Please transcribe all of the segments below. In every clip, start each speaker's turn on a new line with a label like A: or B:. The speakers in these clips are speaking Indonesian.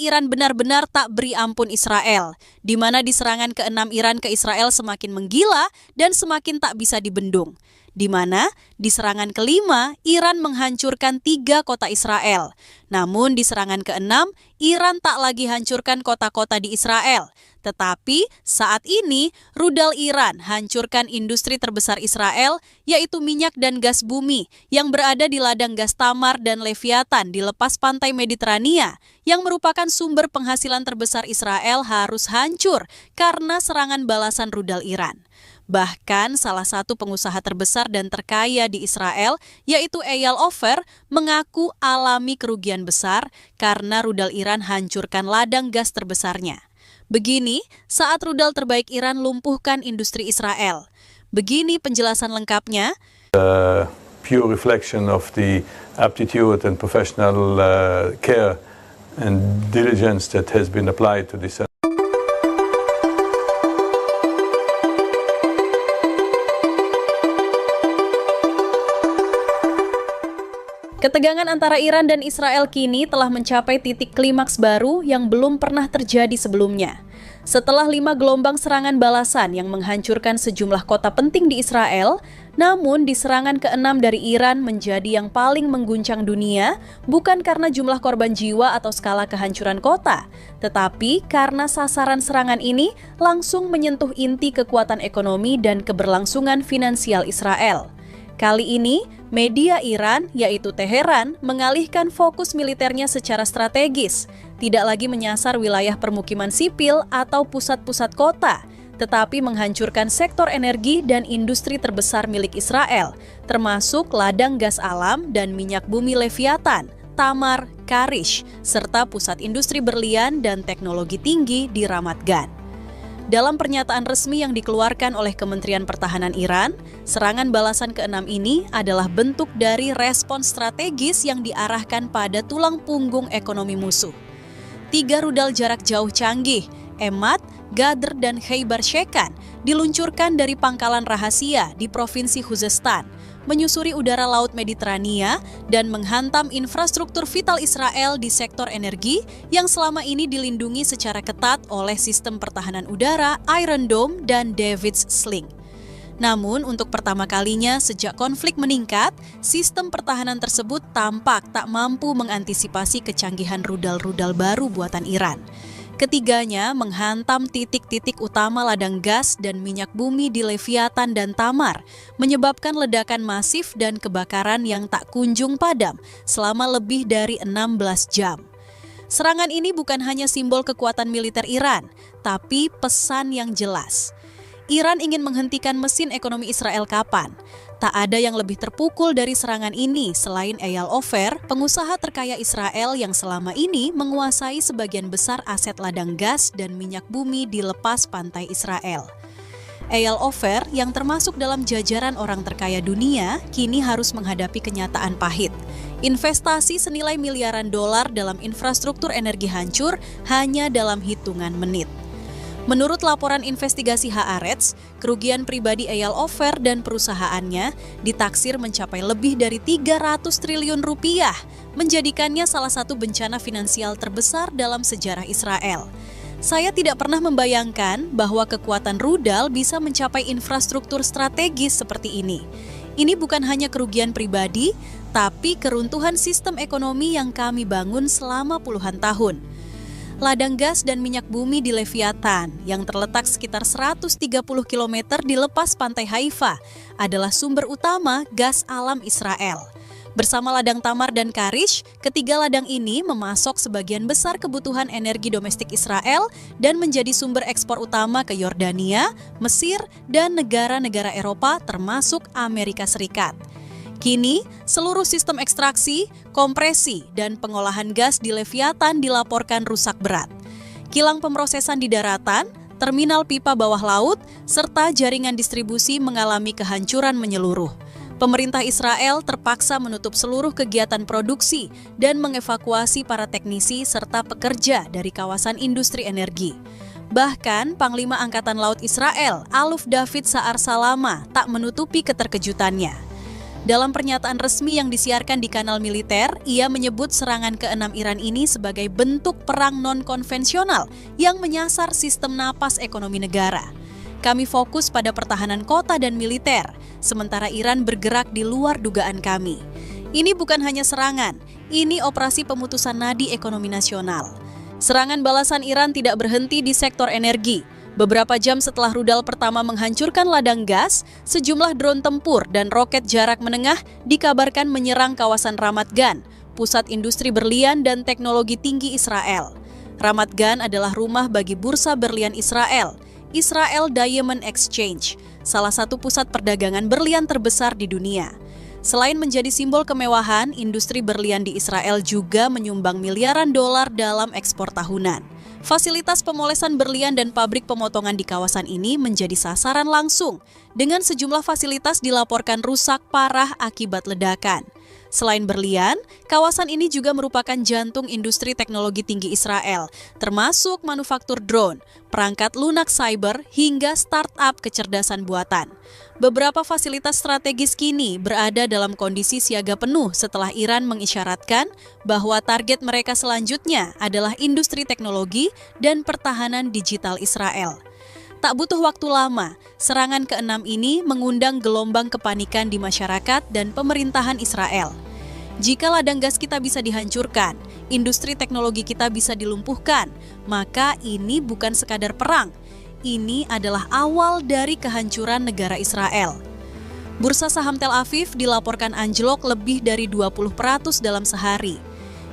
A: Iran benar-benar tak beri ampun Israel, di mana di serangan ke-6 Iran ke Israel semakin menggila dan semakin tak bisa dibendung. Di mana di serangan ke-5 Iran menghancurkan 3 kota Israel. Namun di serangan ke-6 Iran tak lagi hancurkan kota-kota di Israel. Tetapi saat ini rudal Iran hancurkan industri terbesar Israel, yaitu minyak dan gas bumi yang berada di ladang gas Tamar dan Leviathan di lepas pantai Mediterania, yang merupakan sumber penghasilan terbesar Israel harus hancur karena serangan balasan rudal Iran. Bahkan salah satu pengusaha terbesar dan terkaya di Israel, yaitu Eyal Ofer, mengaku alami kerugian besar karena rudal Iran hancurkan ladang gas terbesarnya. Begini saat rudal terbaik Iran lumpuhkan industri Israel. Begini penjelasan lengkapnya.
B: Pure reflection of the aptitude and professional care and diligence that has been applied to this.
A: Ketegangan antara Iran dan Israel kini telah mencapai titik klimaks baru yang belum pernah terjadi sebelumnya. Setelah 5 gelombang serangan balasan yang menghancurkan sejumlah kota penting di Israel, namun di serangan ke-6 dari Iran menjadi yang paling mengguncang dunia, bukan karena jumlah korban jiwa atau skala kehancuran kota, tetapi karena sasaran serangan ini langsung menyentuh inti kekuatan ekonomi dan keberlangsungan finansial Israel. Kali ini, media Iran, yaitu Teheran, mengalihkan fokus militernya secara strategis, tidak lagi menyasar wilayah permukiman sipil atau pusat-pusat kota, tetapi menghancurkan sektor energi dan industri terbesar milik Israel, termasuk ladang gas alam dan minyak bumi Leviathan, Tamar, Karish, serta pusat industri berlian dan teknologi tinggi di Ramat Gan. Dalam pernyataan resmi yang dikeluarkan oleh Kementerian Pertahanan Iran, serangan balasan ke-6 ini adalah bentuk dari respons strategis yang diarahkan pada tulang punggung ekonomi musuh. 3 rudal jarak jauh canggih, Emad, Gadr, dan Khaybar Shekan, diluncurkan dari pangkalan rahasia di Provinsi Khuzestan, menyusuri udara Laut Mediterania dan menghantam infrastruktur vital Israel di sektor energi yang selama ini dilindungi secara ketat oleh sistem pertahanan udara Iron Dome dan David's Sling. Namun untuk pertama kalinya sejak konflik meningkat, sistem pertahanan tersebut tampak tak mampu mengantisipasi kecanggihan rudal-rudal baru buatan Iran. Ketiganya menghantam titik-titik utama ladang gas dan minyak bumi di Leviathan dan Tamar, menyebabkan ledakan masif dan kebakaran yang tak kunjung padam selama lebih dari 16 jam. Serangan ini bukan hanya simbol kekuatan militer Iran, tapi pesan yang jelas. Iran ingin menghentikan mesin ekonomi Israel kapan? Tak ada yang lebih terpukul dari serangan ini selain Eyal Ofer, pengusaha terkaya Israel yang selama ini menguasai sebagian besar aset ladang gas dan minyak bumi di lepas pantai Israel. Eyal Ofer yang termasuk dalam jajaran orang terkaya dunia kini harus menghadapi kenyataan pahit. Investasi senilai miliaran dolar dalam infrastruktur energi hancur hanya dalam hitungan menit. Menurut laporan investigasi Haaretz, kerugian pribadi Eyal Ofer dan perusahaannya ditaksir mencapai lebih dari 300 triliun rupiah, menjadikannya salah satu bencana finansial terbesar dalam sejarah Israel. Saya tidak pernah membayangkan bahwa kekuatan rudal bisa mencapai infrastruktur strategis seperti ini. Ini bukan hanya kerugian pribadi, tapi keruntuhan sistem ekonomi yang kami bangun selama puluhan tahun. Ladang gas dan minyak bumi di Leviathan yang terletak sekitar 130 km di lepas pantai Haifa adalah sumber utama gas alam Israel. Bersama ladang Tamar dan Karish, ketiga ladang ini memasok sebagian besar kebutuhan energi domestik Israel dan menjadi sumber ekspor utama ke Yordania, Mesir, dan negara-negara Eropa termasuk Amerika Serikat. Kini, seluruh sistem ekstraksi, kompresi, dan pengolahan gas di Leviathan dilaporkan rusak berat. Kilang pemrosesan di daratan, terminal pipa bawah laut, serta jaringan distribusi mengalami kehancuran menyeluruh. Pemerintah Israel terpaksa menutup seluruh kegiatan produksi dan mengevakuasi para teknisi serta pekerja dari kawasan industri energi. Bahkan, Panglima Angkatan Laut Israel, Aluf David Sa'ar Salama, tak menutupi keterkejutannya. Dalam pernyataan resmi yang disiarkan di kanal militer, ia menyebut serangan ke-6 Iran ini sebagai bentuk perang non-konvensional yang menyasar sistem napas ekonomi negara. Kami fokus pada pertahanan kota dan militer, sementara Iran bergerak di luar dugaan kami. Ini bukan hanya serangan, ini operasi pemutusan nadi ekonomi nasional. Serangan balasan Iran tidak berhenti di sektor energi. Beberapa jam setelah rudal pertama menghancurkan ladang gas, sejumlah drone tempur dan roket jarak menengah dikabarkan menyerang kawasan Ramat Gan, pusat industri berlian dan teknologi tinggi Israel. Ramat Gan adalah rumah bagi bursa berlian Israel, Israel Diamond Exchange, salah satu pusat perdagangan berlian terbesar di dunia. Selain menjadi simbol kemewahan, industri berlian di Israel juga menyumbang miliaran dolar dalam ekspor tahunan. Fasilitas pemolesan berlian dan pabrik pemotongan di kawasan ini menjadi sasaran langsung, dengan sejumlah fasilitas dilaporkan rusak parah akibat ledakan. Selain berlian, kawasan ini juga merupakan jantung industri teknologi tinggi Israel, termasuk manufaktur drone, perangkat lunak cyber, hingga startup kecerdasan buatan. Beberapa fasilitas strategis kini berada dalam kondisi siaga penuh setelah Iran mengisyaratkan bahwa target mereka selanjutnya adalah industri teknologi dan pertahanan digital Israel. Tak butuh waktu lama, serangan ke-6 ini mengundang gelombang kepanikan di masyarakat dan pemerintahan Israel. Jika ladang gas kita bisa dihancurkan, industri teknologi kita bisa dilumpuhkan, maka ini bukan sekadar perang. Ini adalah awal dari kehancuran negara Israel. Bursa saham Tel Aviv dilaporkan anjlok lebih dari 20% dalam sehari.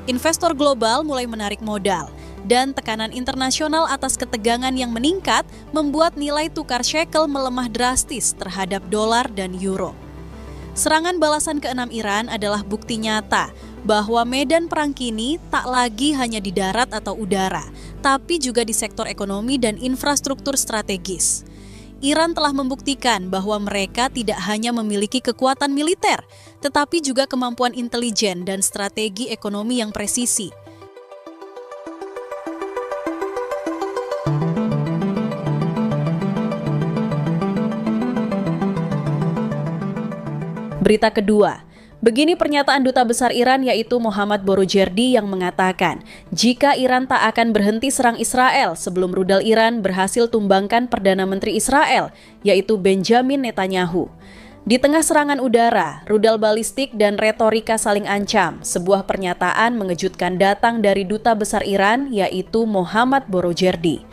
A: Investor global mulai menarik modal, dan tekanan internasional atas ketegangan yang meningkat membuat nilai tukar shekel melemah drastis terhadap dolar dan euro. Serangan balasan ke-6 Iran adalah bukti nyata bahwa medan perang kini tak lagi hanya di darat atau udara, tapi juga di sektor ekonomi dan infrastruktur strategis. Iran telah membuktikan bahwa mereka tidak hanya memiliki kekuatan militer, tetapi juga kemampuan intelijen dan strategi ekonomi yang presisi. Berita kedua, begini pernyataan Duta Besar Iran yaitu Mohammad Borojerdi yang mengatakan, jika Iran tak akan berhenti serang Israel sebelum rudal Iran berhasil tumbangkan Perdana Menteri Israel, yaitu Benjamin Netanyahu. Di tengah serangan udara, rudal balistik dan retorika saling ancam, sebuah pernyataan mengejutkan datang dari Duta Besar Iran yaitu Mohammad Borojerdi.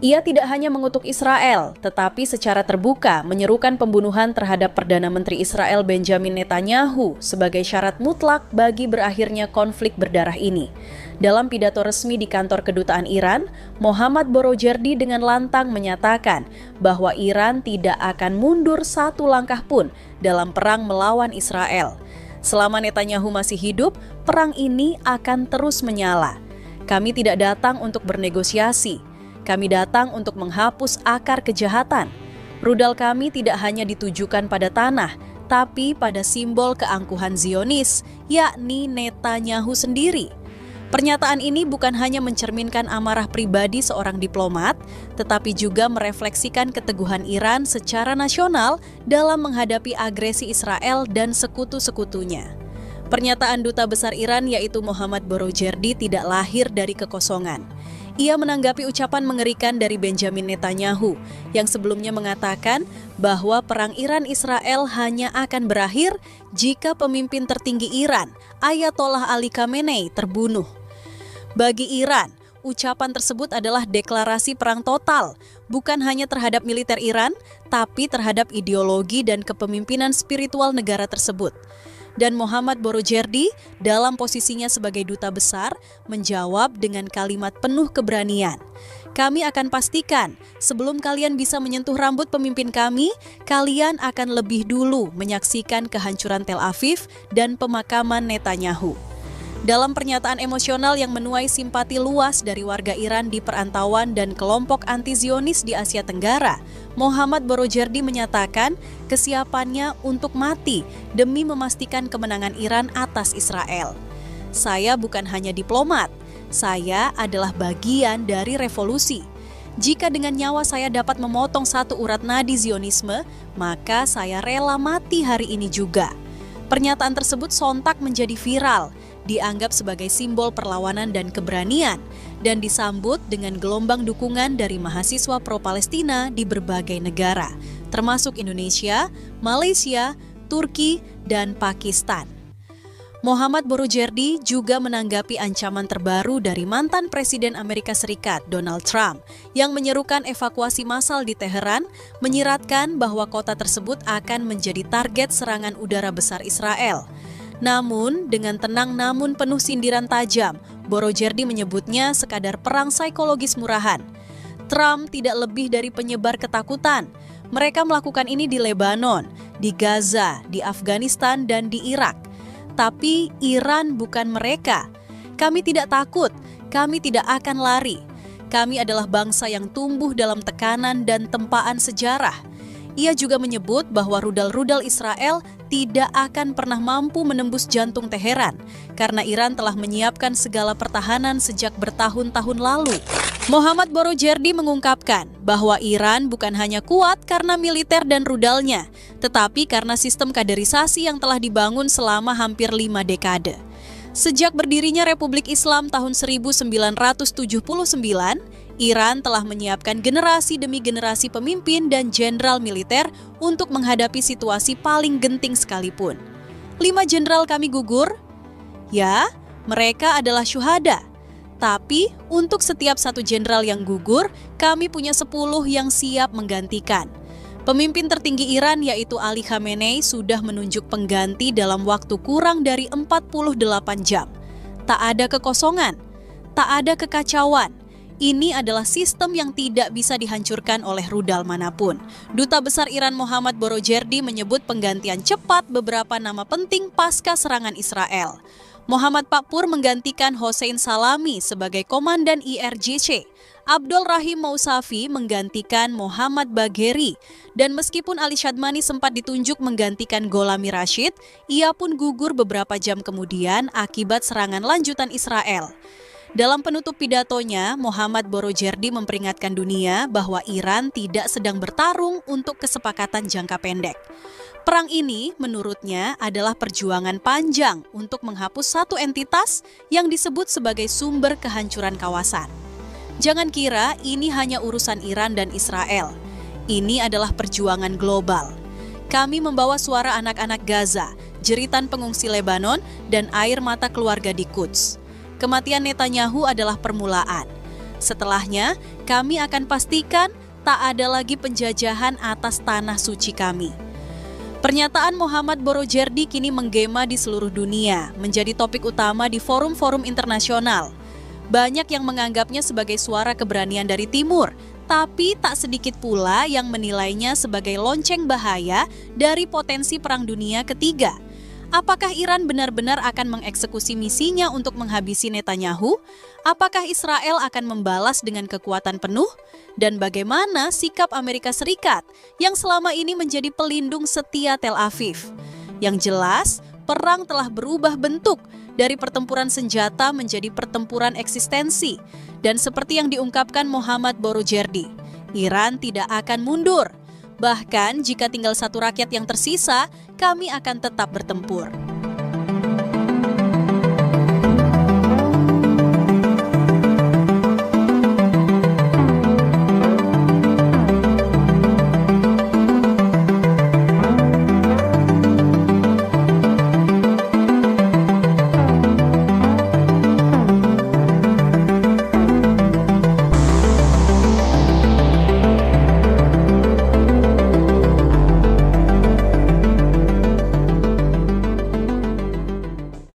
A: Ia tidak hanya mengutuk Israel, tetapi secara terbuka menyerukan pembunuhan terhadap Perdana Menteri Israel Benjamin Netanyahu sebagai syarat mutlak bagi berakhirnya konflik berdarah ini. Dalam pidato resmi di kantor kedutaan Iran, Mohammad Borojerdi dengan lantang menyatakan bahwa Iran tidak akan mundur satu langkah pun dalam perang melawan Israel. Selama Netanyahu masih hidup, perang ini akan terus menyala. Kami tidak datang untuk bernegosiasi. Kami datang untuk menghapus akar kejahatan. Rudal kami tidak hanya ditujukan pada tanah, tapi pada simbol keangkuhan Zionis, yakni Netanyahu sendiri. Pernyataan ini bukan hanya mencerminkan amarah pribadi seorang diplomat, tetapi juga merefleksikan keteguhan Iran secara nasional dalam menghadapi agresi Israel dan sekutu-sekutunya. Pernyataan Duta Besar Iran yaitu Mohammad Borojerdi tidak lahir dari kekosongan. Ia menanggapi ucapan mengerikan dari Benjamin Netanyahu yang sebelumnya mengatakan bahwa perang Iran-Israel hanya akan berakhir jika pemimpin tertinggi Iran, Ayatollah Ali Khamenei, terbunuh. Bagi Iran, ucapan tersebut adalah deklarasi perang total, bukan hanya terhadap militer Iran, tapi terhadap ideologi dan kepemimpinan spiritual negara tersebut. Dan Mohammad Borojerdi dalam posisinya sebagai duta besar menjawab dengan kalimat penuh keberanian. Kami akan pastikan sebelum kalian bisa menyentuh rambut pemimpin kami, kalian akan lebih dulu menyaksikan kehancuran Tel Aviv dan pemakaman Netanyahu. Dalam pernyataan emosional yang menuai simpati luas dari warga Iran di perantauan dan kelompok anti-Zionis di Asia Tenggara, Mohammad Borojerdi menyatakan kesiapannya untuk mati demi memastikan kemenangan Iran atas Israel. Saya bukan hanya diplomat, saya adalah bagian dari revolusi. Jika dengan nyawa saya dapat memotong satu urat nadi Zionisme, maka saya rela mati hari ini juga. Pernyataan tersebut sontak menjadi viral, dianggap sebagai simbol perlawanan dan keberanian, dan disambut dengan gelombang dukungan dari mahasiswa pro-Palestina di berbagai negara, termasuk Indonesia, Malaysia, Turki, dan Pakistan. Mohammad Borojerdi juga menanggapi ancaman terbaru dari mantan Presiden Amerika Serikat Donald Trump yang menyerukan evakuasi massal di Teheran, menyiratkan bahwa kota tersebut akan menjadi target serangan udara besar Israel. Namun, dengan tenang namun penuh sindiran tajam, Borojerdi menyebutnya sekadar perang psikologis murahan. Trump tidak lebih dari penyebar ketakutan. Mereka melakukan ini di Lebanon, di Gaza, di Afghanistan, dan di Irak. Tapi Iran bukan mereka. Kami tidak takut, kami tidak akan lari. Kami adalah bangsa yang tumbuh dalam tekanan dan tempaan sejarah. Ia juga menyebut bahwa rudal-rudal Israel tidak akan pernah mampu menembus jantung Teheran karena Iran telah menyiapkan segala pertahanan sejak bertahun-tahun lalu. Mohammad Borojerdi mengungkapkan bahwa Iran bukan hanya kuat karena militer dan rudalnya, tetapi karena sistem kaderisasi yang telah dibangun selama hampir 5 dekade. Sejak berdirinya Republik Islam tahun 1979, Iran telah menyiapkan generasi demi generasi pemimpin dan jenderal militer untuk menghadapi situasi paling genting sekalipun. 5 jenderal kami gugur? Ya, mereka adalah syuhada. Tapi untuk setiap 1 jenderal yang gugur, kami punya 10 yang siap menggantikan. Pemimpin tertinggi Iran yaitu Ali Khamenei sudah menunjuk pengganti dalam waktu kurang dari 48 jam. Tak ada kekosongan, tak ada kekacauan. Ini adalah sistem yang tidak bisa dihancurkan oleh rudal manapun. Duta Besar Iran Mohammad Borojerdi menyebut penggantian cepat beberapa nama penting pasca serangan Israel. Muhammad Pakpur menggantikan Hossein Salami sebagai Komandan IRGC. Abdul Rahim Mousavi menggantikan Muhammad Bagheri. Dan meskipun Ali Shadmani sempat ditunjuk menggantikan Golami Rashid, ia pun gugur beberapa jam kemudian akibat serangan lanjutan Israel. Dalam penutup pidatonya, Mohammad Borojerdi memperingatkan dunia bahwa Iran tidak sedang bertarung untuk kesepakatan jangka pendek. Perang ini, menurutnya, adalah perjuangan panjang untuk menghapus satu entitas yang disebut sebagai sumber kehancuran kawasan. Jangan kira ini hanya urusan Iran dan Israel. Ini adalah perjuangan global. Kami membawa suara anak-anak Gaza, jeritan pengungsi Lebanon, dan air mata keluarga di Quds. Kematian Netanyahu adalah permulaan. Setelahnya, kami akan pastikan tak ada lagi penjajahan atas tanah suci kami. Pernyataan Mohammad Borojerdi kini menggema di seluruh dunia, menjadi topik utama di forum-forum internasional. Banyak yang menganggapnya sebagai suara keberanian dari Timur, tapi tak sedikit pula yang menilainya sebagai lonceng bahaya dari potensi Perang Dunia Ketiga. Apakah Iran benar-benar akan mengeksekusi misinya untuk menghabisi Netanyahu? Apakah Israel akan membalas dengan kekuatan penuh? Dan bagaimana sikap Amerika Serikat yang selama ini menjadi pelindung setia Tel Aviv? Yang jelas, perang telah berubah bentuk dari pertempuran senjata menjadi pertempuran eksistensi. Dan seperti yang diungkapkan Mohammad Borojerdi, Iran tidak akan mundur. Bahkan jika tinggal satu rakyat yang tersisa, kami akan tetap bertempur.